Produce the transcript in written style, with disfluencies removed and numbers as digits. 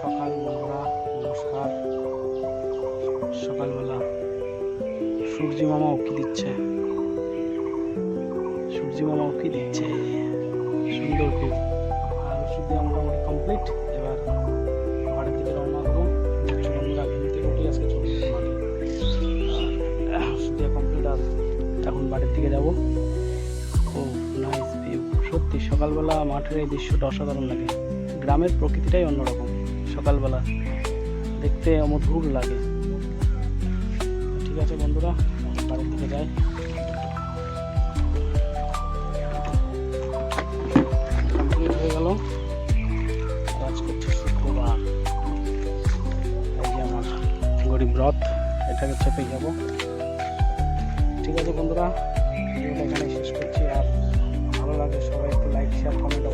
সকাল বন্ধুরা, নমস্কার। সকালবেলা সূর্যি মামা উকি দিচ্ছে, সুন্দর ভিউ। আর ওষুধ দেওয়া মোটামুটি কমপ্লিট। এবার বাড়ির দিকে রওনা দেবো। বন্ধুরা ঘুম থেকে উঠে আজকে চলে মাঠে, ওষুধ দেওয়া কমপ্লিট। আর এখন বাড়ির দিকে যাবো। খুব নাইস ভিউ সত্যি। সকালবেলা মাঠের এই দৃশ্যটা অসাধারণ লাগে। গ্রামের প্রকৃতিটাই অন্যরকম, সকালবেলা দেখতে অমধুর লাগে। ঠিক আছে বন্ধুরা, বাড়ির দিকে যাই। কমপ্লিট হয়ে গেল। আজ করছি শুক্রবার। এই যে আমার গরিব রথ, এটাকে চেপে যাব। ঠিক আছে বন্ধুরা, ভিডিওটা এখানে শেষ করছি। আর ভালো লাগে সবাই একটু লাইক, শেয়ার, কমেন্ট